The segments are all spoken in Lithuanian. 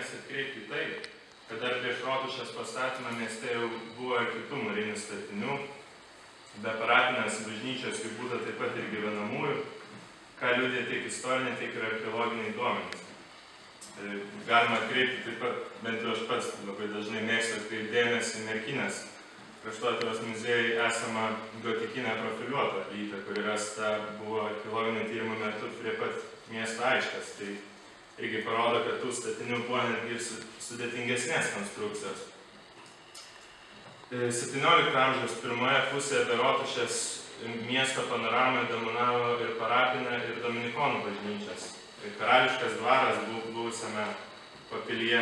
dėmesį atkreipti į tai, kad dar prieš Rotušės pastatymą mieste jau buvo ir kitų mūrinių statinių, be parapinės bažnyčios jų būta taip pat ir gyvenamųjų, ką liudija tiek istoriniai, tiek ir archeologiniai duomenys. Galima atkreipti taip pat, bent jau aš pats labai dažnai mėgstu atkreipti dėmesį į Merkinės kraštotyros muziejui esamą gotikinę profiliuotą plytą, kuri rasta buvo archeologinio tyrimo metu prie pat miesto aikštės. Tai irgi parodo, kad tų statinių buvo netgi sudėtingesnės konstrukcijos. 17 amžiaus pirmoje pusėje be Rotušės miesto panoramoje dominavo ir parapinė, ir dominikonų bažnyčias. Karališkas dvaras buvusiame papilyje,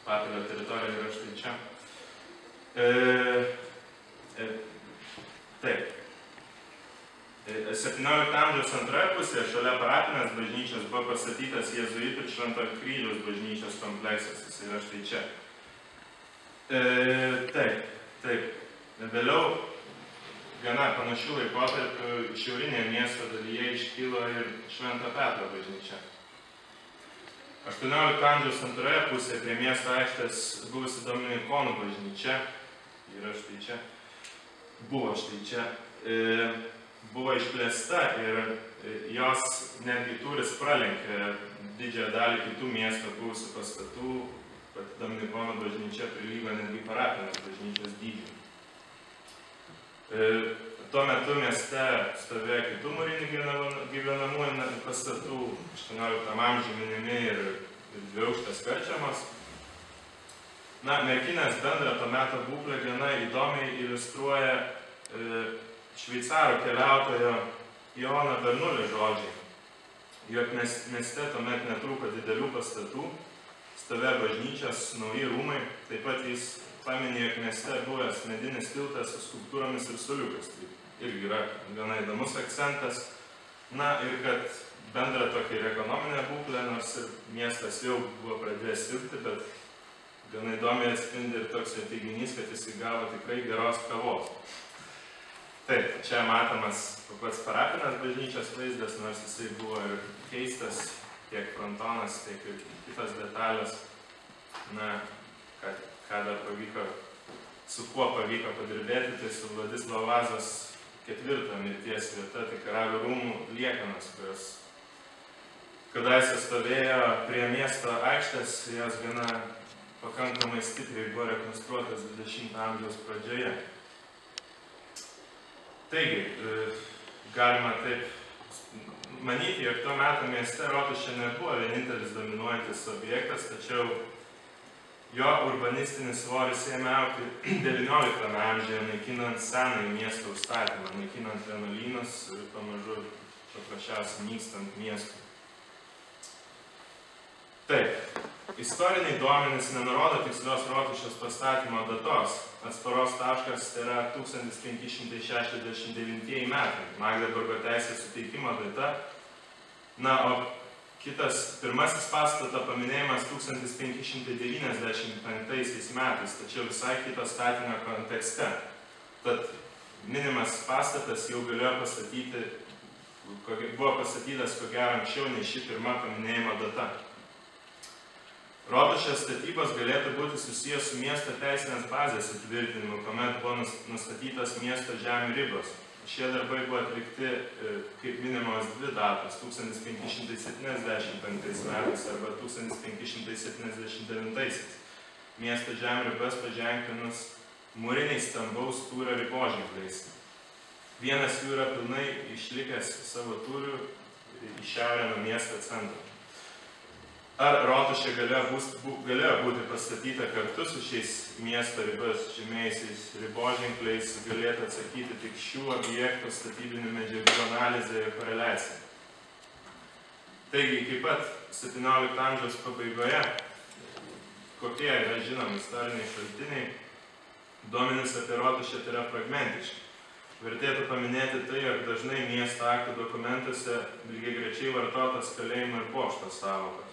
Papilio teritorija yra štai čia. Taip. 17 amžiaus antroje pusėje šalia parapinės bažnyčios buvo pastatytas jėzuitų Švento Kryžiaus bažnyčios kompleksas, jis yra štai čia. Taip. Vėliau, gana panašių laikotarpių, šiaurinėje miesto dalyje iškilo ir Švento Petro bažnyčia. 18 amžiaus antroje pusėje prie miesto aikštės buvusi dominikonų bažnyčia, yra štai čia, buvo išplėsta ir jos netgi tūris pralenkė didžiąją dalį kitų miesto buvusių pastatų, kad dominikonų bažnyčia prilygo netgi parapinės bažnyčios dydžiui. Tuo metu mieste stovėjo kitų mūrinių gyvenamųjų pastatų, 18 amžiuje minimi ir dviaukštės karčiamos. Merkinės bendrą to meto būklę gana įdomiai iliustruoja šveicarų keliautojo Jono Bernulio žodžiai, jog mieste tuomet netrūko didelių pastatų, stovėjo bažnyčios, nauji rūmai, taip pat jis paminė, jog mieste buvęs medinis tiltas su skulptūromis ir suoliukas. Tai irgi yra gana įdomus akcentas. Ir kad bendra tokia ir ekonominė būklė, nors ir miestas jau buvo pradėjęs silpti, bet gana įdomiai atspindi ir toks teiginys, kad jis įgavo tikrai geros kavos. Taip, čia matomas pats parapinės bažnyčios vaizdas, nors jisai buvo ir keistas, tiek frontonas, tiek ir kitos detalės. Ką dar pavyko, su kuo pavyko padirbėti, tai su Vladislavo Vazos 4 mirties vieta, tai karalių rūmų liekanos, kurios kadaise stovėjo prie miesto aikštės, jos gana pakankamai stipriai buvo rekonstruotas 20 amžiaus pradžioje. Taigi, galima taip manyti, jog tuo metu mieste Rotušė nebuvo vienintelis dominuojantis objektas, tačiau jo urbanistinis svoris ėmė augti 19 amžiuje, naikinant senąjį miesto užstatymą, naikinant vienuolynus ir pamažu paprasčiausiai nykstant miestų. Taip, istoriniai duomenys nenurodo tikslios Rotušės pastatymo datos. Atsparos taškas yra 1569 metai, Magdeburgo teisės suteikimo data. O pirmasis pastato paminėjimas 1595 metais, tačiau visai kito statinio kontekste. Tad minimas pastatas jau buvo pastatytas ko gero anksčiau nei ši pirma paminėjimo data. Rotušės statybos galėtų būti susijęs su miesto teisinės bazės įtvirtinimu, kuomet buvo nustatytos miesto žemių ribos. Šie darbai buvo atlikti, kaip minimos, dvi datos – 1575 metais arba 1579. Miesto žemių ribas paženklinus mūriniais stambaus tūrio riboženkliais. Vienas jų yra pilnai išlikęs savo tūriu į šiaurę nuo miesto centro. Ar Rotušė galėjo būti pastatyta kartu su šiais miesto ribas žymėjusiais riboženkliais, galėtų atsakyti tik šių objektų statybinių medžiagų analizė ir koreliacija. Taigi, iki pat 17 amžiaus pabaigoje, kokie yra žinomi istoriniai šaltiniai, duomenys apie Rotušę yra fragmentiški. Vertėtų paminėti tai, jog dažnai miesto aktų dokumentuose lygiagrečiai vartotas kalėjimo ir pošto sąvokos.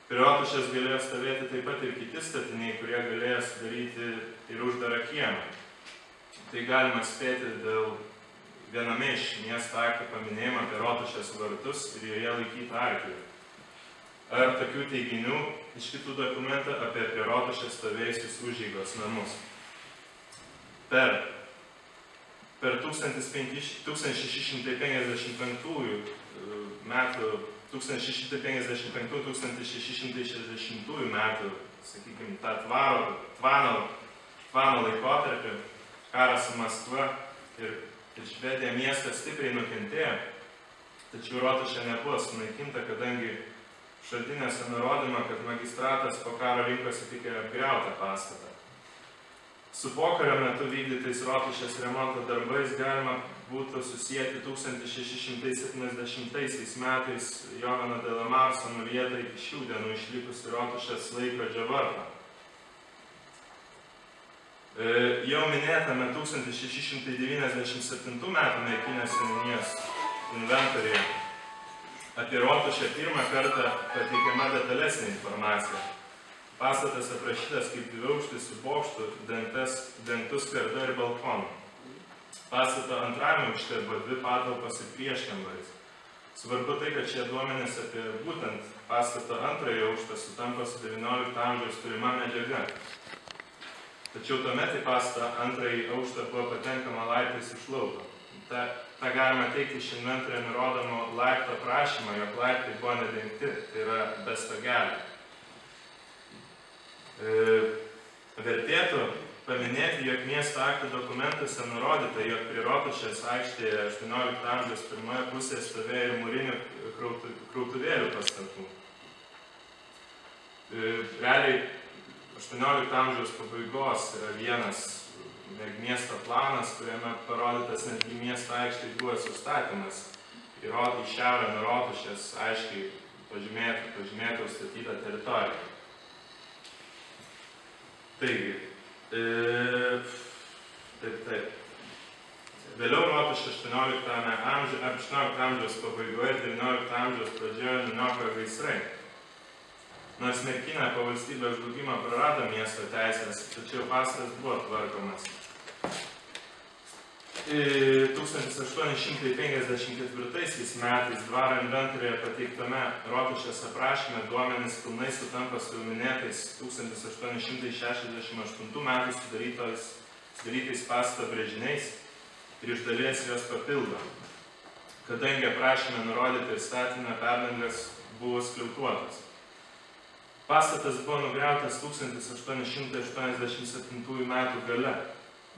Prie Rotušės galėjo stovėti taip pat ir kiti statiniai, kurie galėjo sudaryti ir uždarą kiemą. Tai galima spėti dėl viename iš miesto aktų paminėjimo apie Rotušės vartus ir joje laikytą arklį. ar tokių teiginių iš kitų dokumentų apie prie Rotušės stovėjusius užeigos namus. Per 1655 metų, 1655-1660 metų, sakykime, tą tvano laikotarpį, karas su Maskva ir Švedija miestas stipriai nukentėjo, tačiau Rotušė nebuvo sunaikinta, kadangi šaltiniuose nurodoma, kad magistratas po karo rinkosi tik apgriautą pastatą. Su pokario metu vykdytais Rotušės remonto darbais galima būtų susijęti 1670 metais Jovano de la Marso nulietą iki šių dienų išlikusi Rotušės laikrodžio varpą. Jau minėtame 1697 metų Merkinės seniūnijos inventoriuje apie Rotušę pirmą kartą pateikiama detalesnė informacija. Pastatas aprašytas kaip dviaukštis su bokštu, dengtu skarda ir balkonu. Pastato antrame aukšte buvo 2 patalpos ir prieškambaris. Svarbu tai, kad šie duomenys apie būtent pastato antrąjį aukštą sutampa su XIX amžiaus turima medžiaga. Tačiau tuomet į pastatą antrąjį aukštą buvo patenkama laiptais iš lauko. Ta galima teikti iš inventoriuje nurodomo laipto prašymą, jog laiptai buvo nedengti, tai yra be stogelio. Vertėtų paminėti, jog miesto aktų dokumentuose nurodyta, jog prie Rotušės aikštėje 18 amžiaus pirmoje pusėje stovėjo ir mūrinių krautuvėlių pastatų. Realiai 18 amžiaus pabaigos yra vienas miesto planas, kuriame parodytas netgi miesto aikštėje buvęs užstatymas. Į šiaurę nuo Rotušės aiškiai pažymėta užstatyta teritorija. Taigi, taip. Vėliau Rotušė 18 amžiaus pabaigoje ir 19 amžiaus pradžioje nuniokojo gaisrai. Nors Merkinė po valstybės žlugimo prarado miesto teisės, tačiau pastatas buvo tvarkomas. 1854 metais dvaro inventoriuje pateiktame Rotušės aprašyme duomenys pilnai sutampa su minėtais 1868 metais sudarytais pastato brėžiniais ir iš dalies juos papildo, kadangi aprašyme nurodyti ir statinio perdangas buvo skliautuotas. Pastatas buvo nugriautas 1887 metų gale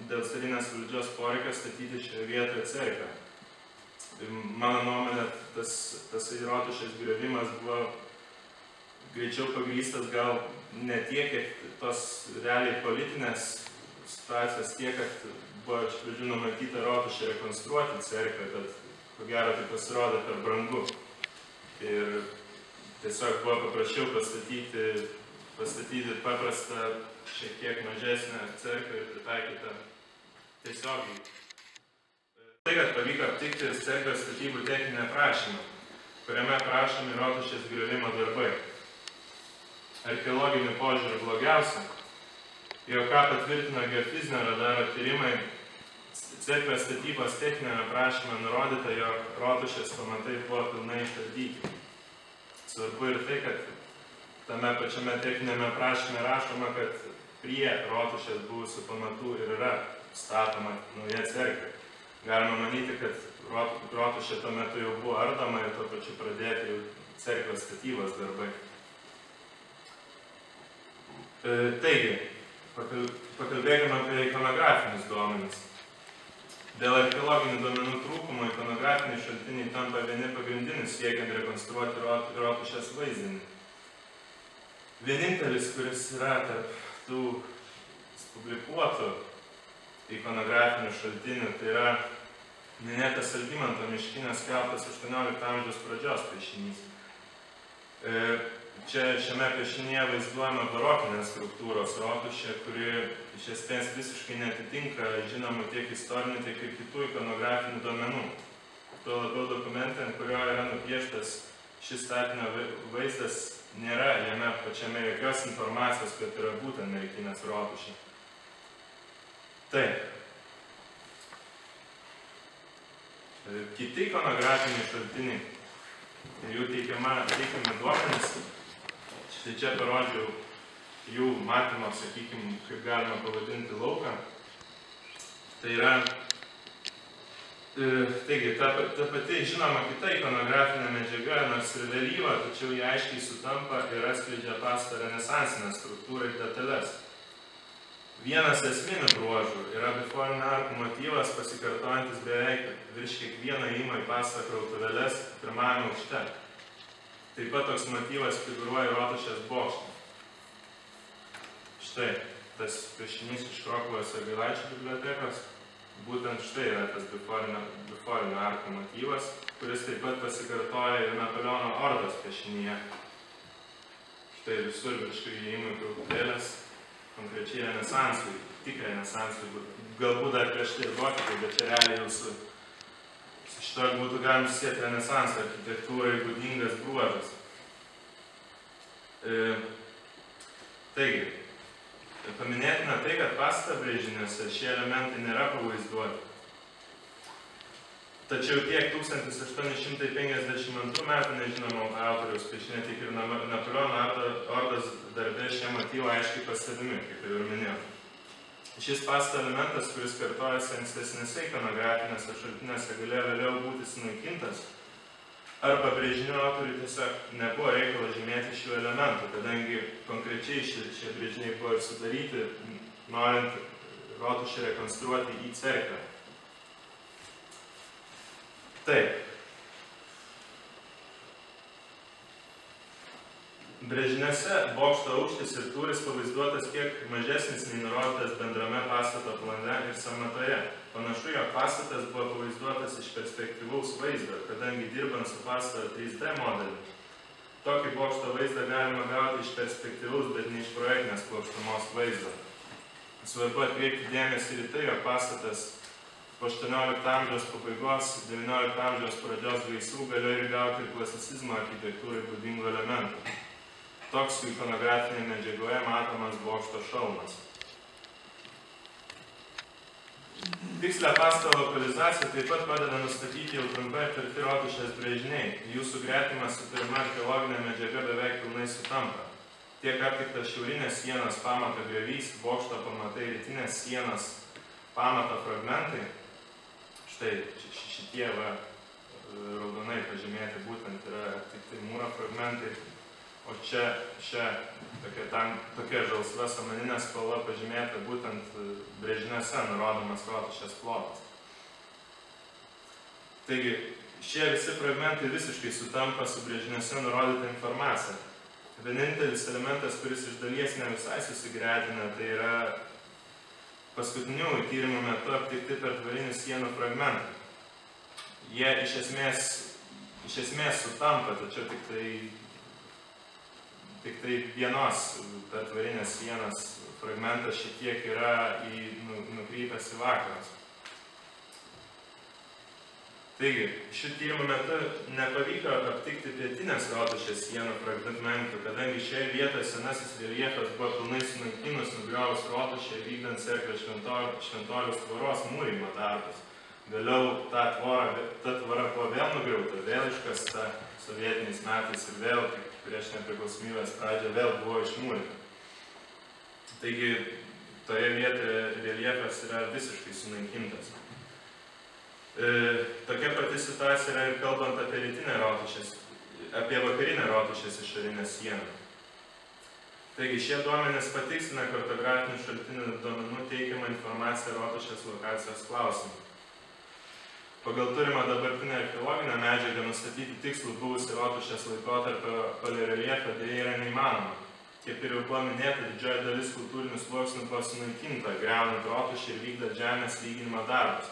dėl carinės valdžios poreikio statyti šioje vietoje cerkvę. Mano nuomonė, tas Rotušės griovimas buvo greičiau pagrįstas gal ne tiek, kiek tos realiai politinės situacijos, tiek, kad buvo iš pradžių numatyta Rotušė rekonstruoti cerkvę, bet ko gero tai pasirodė per brangu. Ir tiesiog buvo paprasčiau pastatyti paprastą, šiek tiek mažesnę cerkvę ir pritaikytą tiesiogiai. Tai, kad pavyko aptikti cerkvės statybų techninę aprašymą, kuriame aprašomi Rotušės griovimo darbai. Archeologiniu požiūriu blogiausia, jog ką patvirtino geofizinio radaro tyrimai, cerkvės statybos techninėme aprašyme nurodyta, jog Rotušės pamatai buvo pilnai išardyti. Svarbu ir tai, kad tame pačiame techninėme aprašyme rašoma, kad prie Rotušės buvusių pamatų ir yra statoma nauja cerkvė. Galima manyti, kad Rotušė tuo metu jau buvo ardoma ir tuo pačiu pradėti jau cerkvės statybos darbai. Taigi, pakalbėkime apie ikonografinius duomenis. Dėl archeologinių duomenų trūkumo ikonografiniai šaltiniai tampa vieni pagrindinis siekiant rekonstruoti Rotušės vaizdinį. Vienintelis, kuris yra tarp tų publikuotų ikonografinių šaltinių, tai yra minėtas Algimanto Miškinio skelbtas 18 amžiaus pradžios piešinys. Šiame piešinyje vaizduojama barokinės struktūros Rotušė, kuri iš esmės visiškai netitinka žinomų tiek istorinių, tiek ir kitų ikonografinių duomenų. Tuo labiau dokumente, ant kurio yra nupieštas šis statinio vaizdas, nėra jame pačiame jokios informacijos, kad yra būtent Merkinės Rotušė. Taip. Kiti ikonografiniai šaltiniai ir jų teikiami duomenys Štai čia parodžiau jų matymo, sakykime, kaip galima pavadinti lauką. Tai yra, taigi, ta pati žinoma kita ikonografinė medžiaga, nors ir vėlyva, tačiau jie aiškiai sutampa ir atskleidžia pastato renesansinę struktūrą ir detalės. Vienas esminių bruožų yra biforinių arkų motyvas, pasikartojantis beveik virš kiekvieno įėjimo į pastatą krautuvėles pirmajame aukšte. Taip pat toks motyvas figūruoja Rotušės bokšte. Štai, tas piešinys iš Krokuvos Jogailaičių bibliotekos, būtent štai yra tas biforinių arkų motyvas, kuris taip pat pasikartoja ir Napoleono ordos piešinyje. Štai visur virš įėjimų į krautuvėles. Konkrečiai renesansui, tik renesansui, galbūt dar prieš tai gotikai, bet čia realiai jau su šito būtų galim susieti renesanso architektūrai būdingas bruožas. Taigi, paminėtina tai, kad pastato brėžiniuose šie elementai nėra pavaizduoti. Tačiau tiek 1852 metų nežinomo autoriaus piešinė, tiek ir Napoleono ordos darbe šie motyvai aiškiai pastebimi, kaip jau ir minėjau. Šis pastato elementas, kuris kartojasi ankstesnėse ikonografinėse šaltiniuose, galėjo vėliau būti sunaikintas, arba brėžinių autoriui tiesiog nebuvo reikalo žymėti šių elementų, kadangi konkrečiai šie brėžiniai buvo ir sudaryti, norint Rotušę rekonstruoti į cerkvę. Taip. Brėžiniuose bokšto aukštis ir tūris pavaizduotas kiek mažesnis nei nurodytas bendrame pastato plane ir sąmatoje. Panašu, jog pastatas buvo pavaizduotas iš perspektyvaus vaizdo, kadangi dirbant su pastato 3D modeliu, tokį bokšto vaizdą galima gauti iš perspektyvaus, bet ne iš projektinės plokštumos vaizdo. Svarbu atkreipti dėmesį ir tai, jog pastatas po 18 amžiaus pabaigos, 19 amžiaus pradžios gaisrų galėjo ir gauti ir klasicizmo architektūrai būdingų elementų. Toks ikonografinėje medžiagoje matomas bokšto šalmas. Tikslę pastato lokalizaciją taip pat padeda nustatyti jau trumpai aptarti Rotušės brėžiniai. Jų sugretimas su pirma archeologinė medžiaga beveik pilnai sutampa. Tiek aptiktas šiaurinės sienos pamato griovys, bokšto pamatai, rytinės sienos pamato fragmentai. Štai šitie raudonai pažymėti būtent yra aptikti mūro fragmentai, o čia tokia žalsva samaninė spalva pažymėta būtent brėžiniuose nurodomas Rotušės plotas. Taigi, šie visi fragmentai visiškai sutampa su brėžiniuose nurodyta informacija. Vienintelis elementas, kuris iš dalies ne visai susigretina, tai yra paskutinių tyrimų metu aptikti pertvarinių sienų fragmentai. Jie iš esmės sutampa, tačiau tik tai vienos pertvarinės sienos fragmentas šiek tiek yra nukrypęs į vakarus. Taigi, šių tyrimų metu nepavyko aptikti pietinės Rotušės sienų fragmentų, kadangi šioje vietoje senasis reljefas buvo pilnai sunaikinus, nugriovus Rotušę, vykdant cerkvės šventoriaus tvoros mūrimo darbus. Vėliau ta tvora buvo vėl nugriauta, vėl iškasta sovietiniais metais ir vėl prieš nepriklausomybės pradžią vėl buvo išmūryta. Taigi, toje vietoje reljefas yra visiškai sunaikintas. Tokia pati situacija yra ir kalbant apie vakarinę Rotušės išorinę sieną. Taigi šie duomenys patikslina kartografinių šaltinių duomenų teikiamą informaciją Rotušės lokacijos klausimų. Pagal turimą dabartinę archeologinę medžiagą nustatyti tikslų buvusį Rotušės laikotarpio paleoreljefą dėja yra neįmanoma. Kaip ir jau buvo minėta, didžioji dalis kultūrinių sluoksnių buvo sunaikinta, griaunant Rotušę ir vykdant žemės lyginimo darbus.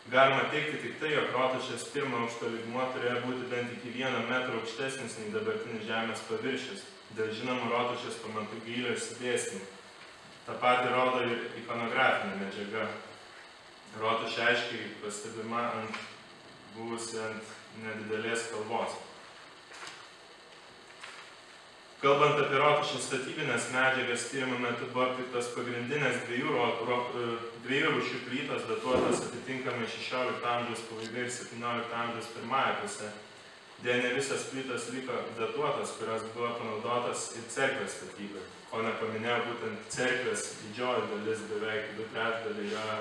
Galima teigti tik tai, jog Rotušės pirmo aukšto lygmuo turėjo būti bent iki 1 metrą aukštesnis nei dabartinis žemės paviršius, dėl žinomų Rotušės pamatų gylio išsidėstymų. Ta pati rodo ir ikonografinė medžiaga. Rotušė aiškiai pastebima buvusi ant nedidelės kalvos. Kalbant apie Rotušės statybinės medžiagas, tyrimo metu buvo aptiktos pagrindinės dviejų rūšių plytos, datuotas atitinkamai 16 amžiaus pabaiga ir 17 amžiaus pirmąja pusė. Deja, ne visas plytos liko datuotos, kurios buvo panaudotos ir cerkvės statybai. Ko nepaminėjau, būtent cerkvės didžioji dalis, beveik 2/3 yra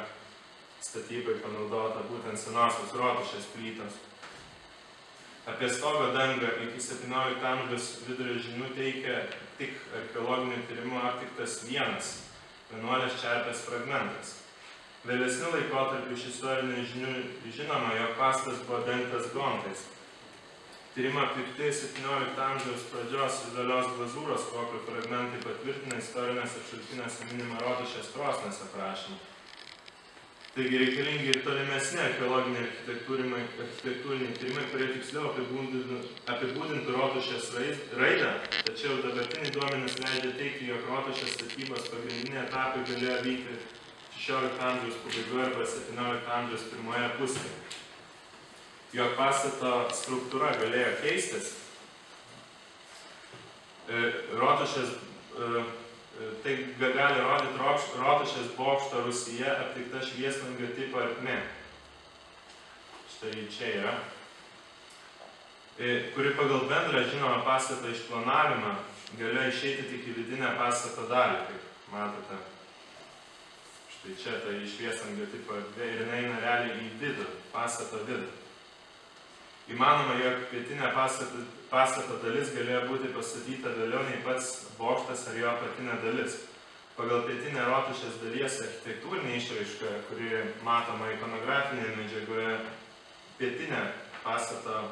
statybai panaudota būtent senosios Rotušės plytos. Apie stogo dangą iki 17 amžiaus vidurio žinių teikia tik archeologinių tyrimų aptiktas vienas vienuolės čerpės fragmentas. Vėlesniu laikotarpiu iš istorinių žinių žinoma, jog pastatas buvo dengtas gontais. Tyrimą aptikti 17 amžiaus pradžios vizualios glazūros koklių fragmentai patvirtina istorinėse šaltiniuose minimą Rotušės krosnės aprašymą. Taigi reikalingi ir tolimesni archeologiniai architektūriniai tyrimai, kurie tiksliau apibūdintų Rotušės raidą, tačiau dabartiniai duomenys leidžia teigti, jog Rotušės statybos pagrindiniai etapai galėjo vykti 16 amžiaus pabaigoje arba 17 amžiaus pirmoje pusėje. Jog pastato struktūra galėjo keistis, Rotušės, tai gali rodyti Rotušės bokšto Rusyje aptikta švieslangio tipo ertmė. Štai čia yra. Kuri pagal bendrą žinomą pastato išplanavimą galėjo išeiti tik į vidinę pastato dalį, kaip matote. Štai čia tai švieslangio tipo erdvė ir jinai eina realiai į vidų, pastato vidų. Įmanoma, jog pietinė pastato dalis galėjo būti pastatyta vėliau nei pats bokštas ar jo apatinė dalis. Pagal pietinę Rotušės dalies architektūrinę išraišką, kuri matoma ikonografinėje medžiagoje, pietinė pastato,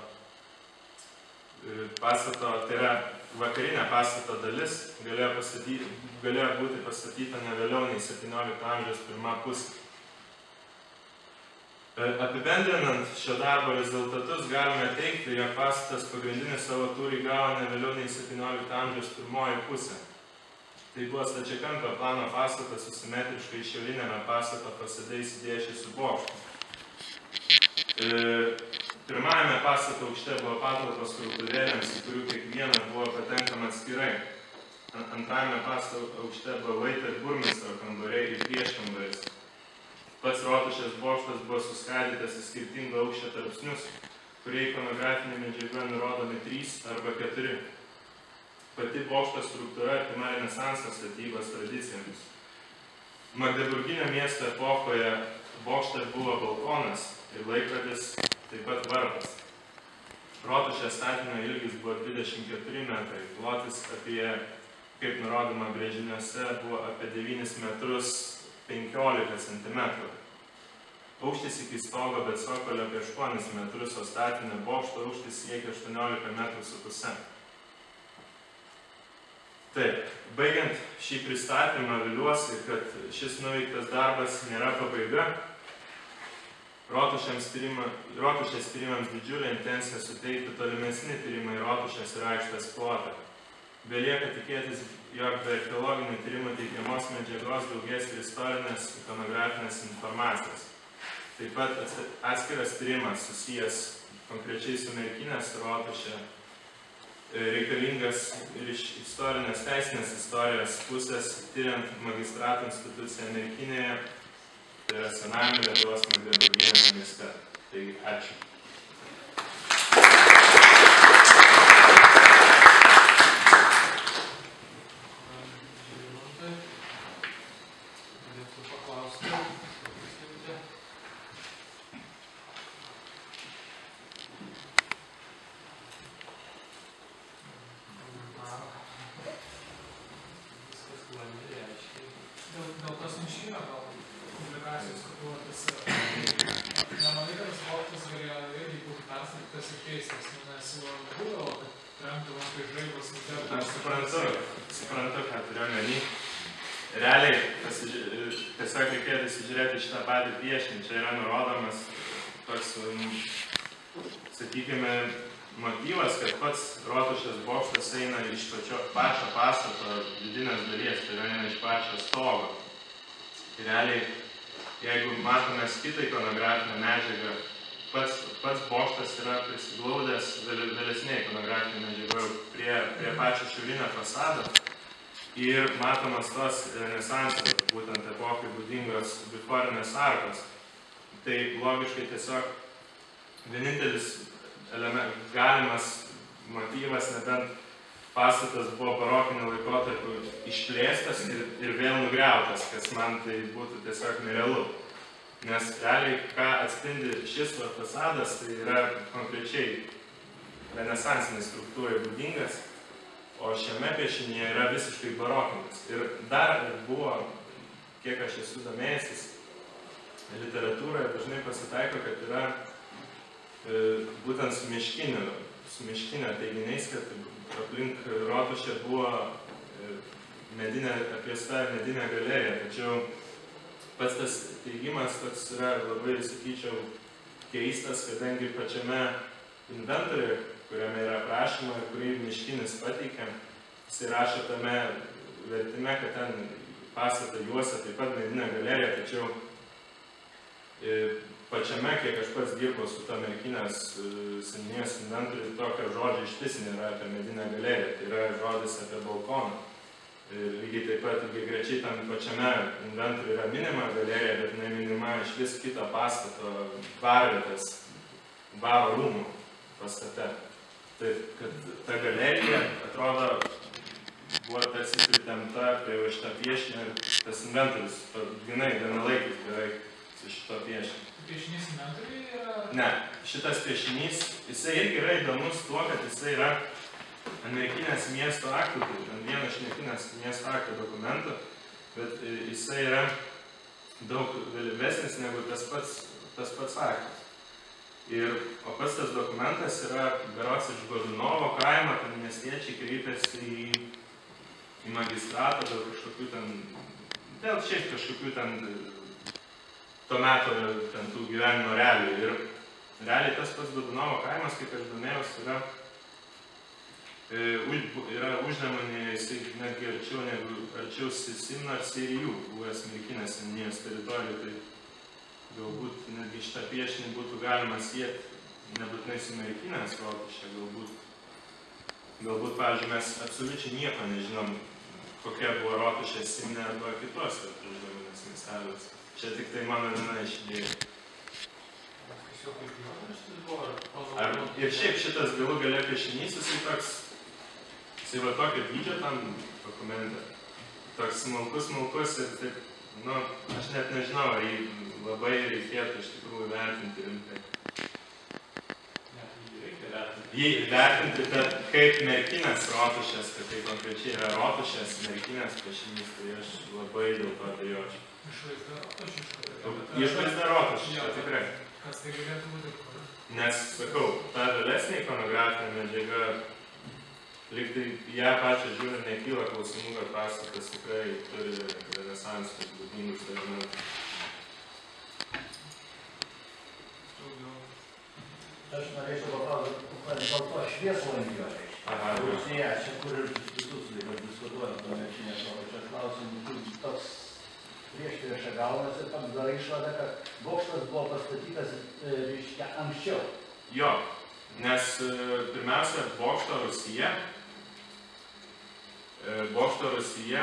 tai yra vakarinė pastato dalis, galėjo būti pastatyta ne vėliau nei 17 amžiaus pirma pusė. Apibendrinant šio darbo rezultatus, galime teigti, jog pastatas pagrindinį savo tūrį gavo ne vėliau nei 17 amžiaus pirmoji pusė. Tai buvo stačiakampio plano pastatas susimetriškai šiaurinėme pastato fasade išsidėsčiusiu bokštu. Pirmajame pastato aukšte buvo patalpos krautuvėlėms, į kurių kiekvieną buvo patenkama atskirai. Antrajame pastato aukšte buvo vaiter burmistro kambariai ir prieškambaris. Pats Rotušės bokštas buvo suskaidytas į skirtingų aukščio tarpsnius, kurie ikonografinė medžiaga nurodomi 3 arba 4. Pati bokšto struktūra artima renesanso statybos tradicijomis. Magdeburginio miesto epochoje bokšte buvo balkonas ir laikrodis, taip pat varpas. Rotušės statinio ilgis buvo 24 metrai, plotis apie, kaip nurodoma brėžiniuose, buvo apie 9 metrus 15 cm. Aukštis iki stogo, bet cokolio apie 8 metrus, o statinio bokšto aukštis siekia 18,5 metrų. Taip, baigiant šį pristatymą, viliuosi, kad šis nuveiktas darbas nėra pabaiga. Rotušės tyrimams didžiulę intenciją suteikti tolimesni tyrimai Rotušės ir aikštės plotą. Belieka tikėtis, jog be archeologinių tyrimų teikiamos medžiagos daugės ir istorinės ikonografinės informacijos. Taip pat atskiras tyrimas susijęs konkrečiai su Merkinės Rotuše reikalingas ir iš istorinės teisinės istorijos pusės, tyriant magistrato instituciją Merkinėje, tai yra senajame Lietuvos Magdeburginės mieste. Taigi, ačiū. Suprantu, ką turiu omeny. Realiai, tiesiog reikėtų įsižiūrėti šitą patį piešinį. Čia yra nurodomas toks, sakykime, motyvas, kad pats Rotušės bokštas eina iš pačio pastato vidinės dalies, tai yra iš pačio stogo. Realiai, jeigu matome kitą ikonografinę medžiagą, pats bokštas yra prisiglaudęs vėlesnė ikonografinė medžiaga prie pačio šiaurinio fasado ir matomas tos renesanso, būtent epochai būdingos biforinės arkos. Tai logiškai tiesiog vienintelis galimas motyvas, nebent pastatas buvo barokiniu laikotarpiu išplėstas ir vėl nugriautas, kas man tai būtų tiesiog nerealu. Nes realiai, ką atspindi šis fasadas, tai yra konkrečiai renesansiniai struktūrai būdingas, o šiame piešinyje yra visiškai barokinis. Ir dar buvo, kiek aš esu domėjęsis, literatūroje dažnai pasitaiko, kad yra būtent su miškinio teiginiais, kad aplink rotušę buvo apjuosta medinė galerija. Tačiau pats tas teigimas toks yra labai, sakyčiau, keistas, kadangi pačiame inventoriuje, kuriame yra aprašyma ir kurį Miškinis pateikia, jis rašo tame vertime, kad ten pastatą juosia taip pat medinė galerija, tačiau pačiame, kiek aš pats dirbo su to Merkinės seniūnijos inventoriuje, tokio žodžio išvis nėra apie medinę galeriją, tai yra žodis apie balkoną. Lygiai taip pat, grečiai tam pačiame inventoriuje yra minima galerija, bet neminima iš vis kito pastato dvarvietės, dvaro rūmų pastate. Taip, kad ta galerija, atrodo, buvo tarsi pritempta prie šitą piešinį ir tas inventorius, vienalaikis beveik su šito piešiniu. Piešinys inventoriui yra? Ne, šitas piešinys, jisai irgi yra įdomus tuo, kad jisai yra Merkinės miesto aktų, vieno iš Merkinės miesto aktų dokumentų, bet jisai yra daug vėlesnis negu tas pats aktas. O pats tas dokumentas yra berods iš Godunovo kaimo, ten miestiečiai kreipėsi į magistratą dėl kažkokių ten to meto tų gyvenimo realijų. Ir realiai tas pats Godunovo kaimas, kaip aš domėjausi, yra Užnemunėje, jisai netgi arčiau Simno ar Seirijų, buvęs Merkinės seniūnijos teritorijų, tai galbūt netgi šitą piešinį būtų galima sieti nebūtinai su Merkinės rotuše, galbūt, pavyzdžiui, mes absoliučiai nieko nežinom, kokia buvo rotušė Simne arba kitose Užnemunės miesteliuose. Čia tik tai mano viena iš idėjų. Ir šiaip šitas galų gale piešinys, jisai va tokio dydžio tam dokumente, toks smulkus ir taip, aš net nežinau, ar jį labai reikėtų iš tikrųjų vertinti rimtai. Jį vertinti, bet kaip Merkinės rotušės, kad tai konkrečiai yra rotušės Merkinės piešinys, tai aš labai dėl to abejočiau. Išvaizda rotušė, tikrai. Kas tai galėtų būti? Nes, sakau, ta vėlesnė ikonografinė medžiaga, lyg tai ją pačią žiūrint nekyla klausimų, kad pastatas tikrai turi renesansinius būdingus elementus. Aš norėčiau paklausyti, dėl to švieslangio, Rusija, čia kur ir visus laikas diskutuojant to Merkinės rotušės klausimų, toks prieš gaunasi, tam daro išvadą, kad bokštas buvo pastatytas, reiškia, anksčiau. Jo, nes pirmiausia, Bokšto Rūsyje,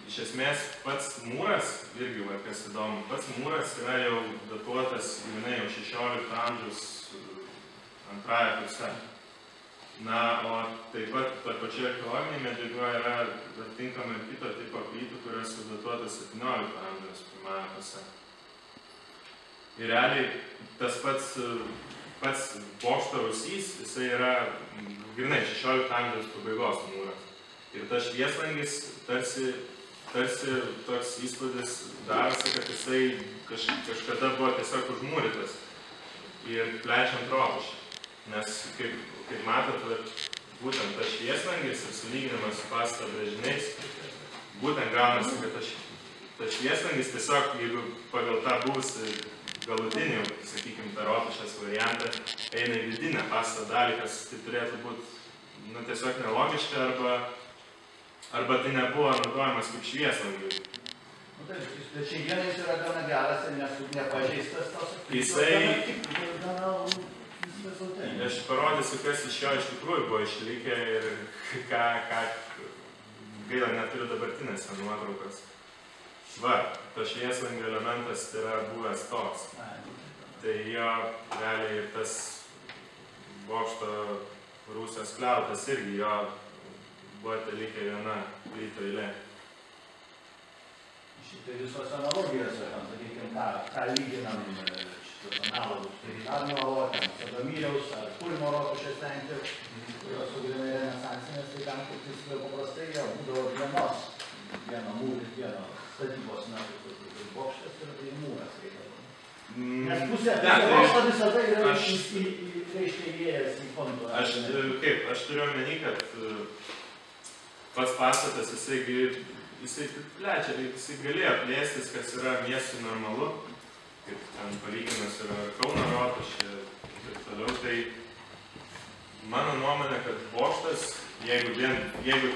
iš esmės pats mūras, irgi kas įdomu, pats mūras yra jau datuotas, jau 16 amžiaus antrąją pusę. O taip pat ta pačia archeologinė medžiaga yra atitinkamai kito tipo plytų, kurios datuotas 17 amžiaus pirmąją pusę. Ir realiai tas pats Bokšto Rūsys, jisai yra grynai 16 amžiaus pabaigos mūras. Ir tas švieslangis tarsi toks įspūdis darosi, kad jisai kažkada buvo tiesiog užmūrytas ir plečiant rotušę. Nes, kaip matot, būtent tas švieslangis ir sulyginimas su pastato brėžiniais, būtent gaunasi, kad tas švieslangis tiesiog, jeigu pagal tą buvusį galutinį, sakykime, tą rotušės variantą, eina į vidinę pastato dalį, kas tai turėtų būti tiesiog nelogiška arba tai nebuvo naudojamas kaip švieslangiai. Bet šiandienis yra gana geras ir nepažeistas tos. Aš parodysiu, kas iš jo iš tikrųjų buvo išlikę ir ką gaila neturiu dabartinėse nuotraukos. Va, to švieslangio elementas yra buvęs toks. Tai jo realiai tas bokšto Rusijos kliautas irgi jo buvo likę viena plytų eilė. Šitai visos analogijos, sakykime, ką lyginam šitos analogus, tai Arno Alotėm, Sadomyriaus ar Kulmo rotušės lenkti, kurios sugrynai renesansinės, tai tam, kaip jis paprastai jau būdavo vieno mūris, vieno statybos metų, tai bokštas ir tai mūras reikalo. Nes pusė bokšto visada yra įėjęs į fondo. Aš turiu omeny, kad pats pastatas, jisai plečia, jisai galėjo plėstis, kas yra miestui normalu, kaip ten palyginus yra Kauno rotušė ir taip toliau. Tai mano nuomonė, kad bokštas, jeigu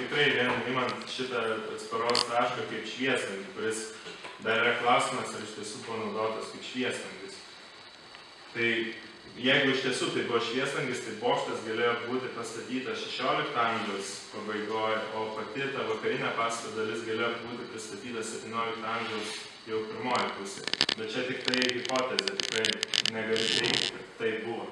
tikrai vien imant šitą atsparos tašką kaip šviesvangį, kuris dar yra klausimas, ar iš tiesų panaudotas kaip šviesvangis. Tai jeigu iš tiesų tai buvo šviesvangis, tai bokštas galėjo būti pastatytas 16 amžiaus pabaigoje, o pati ta vakarinė pastato dalis galėjo būti pristatyta 17 amžiaus jau pirmoji pusė. Bet čia tik tai hipotezė, tikrai negali teigti, kad tai buvo.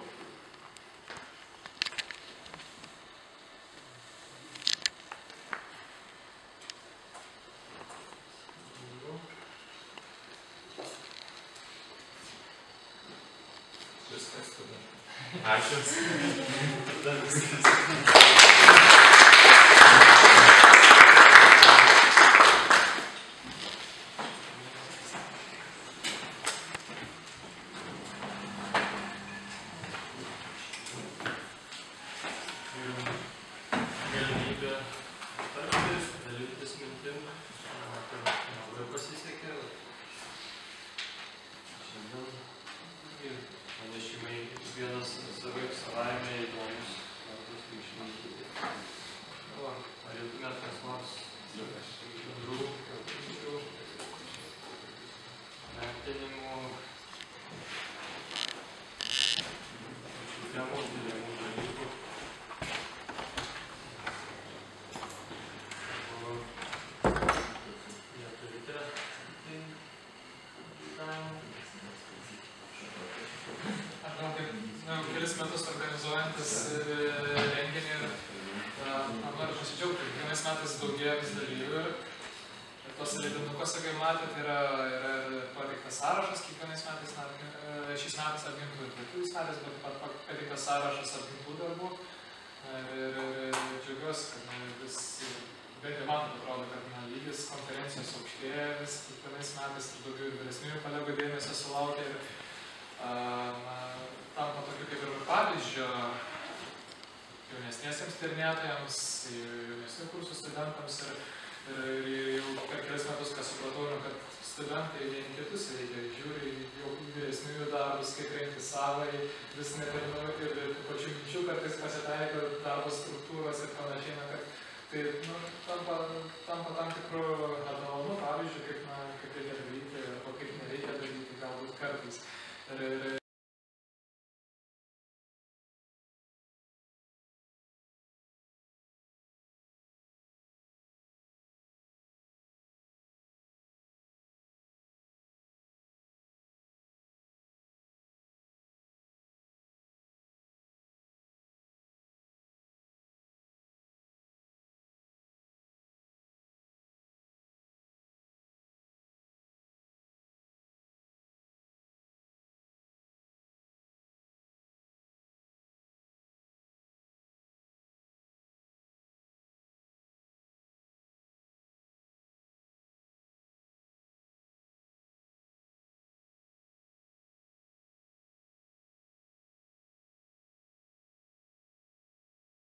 Ačiū. Galimybė tartis, dalytis mintim, labai pasisekė. Šiandien pranešimai vienas savaime įdomus, svarbus reikšmingi. Norėtumėt kas nors bendrų vertinimų, šių temų, tyrimų dalykų. Jie turite Aš gal kaip kelis metus organizuojantis renginį ir noriu pasidžiaugti, kiekvienais metais daugėja vis dalyvių ir tuose leidinukuose, kaip matėte, yra pateiktas sąrašas kiekvienais metais, šiais metais apgintų ir kitais metais, bet taip pat pateiktas sąrašas apgintų darbų ir džiaugiuosi, kad vis, bent jau man atrodo, kad lygis konferencijos aukštėja vis kiekvienais metais ir daugiau ir vyresniųjų kolegų dėmesio sulaukia ir tampa tokiu kaip ir pavyzdžio jaunesniesiems tyrinėtojams, jaunesnių kursų studentams ir jau per kelis metus, ką supratau, kad studentai vieni kitus reikia, žiūri jau vyresniųjų darbus, kaip rengti savai, vis nežinau ir tų pačių minčių kartais pasitaiko darbo struktūros ir panašiai, kad tai tampa tam tikrų etalonu pavyzdžių, kaip reikia daryti arba kaip nereikia daryti galbūt kartais.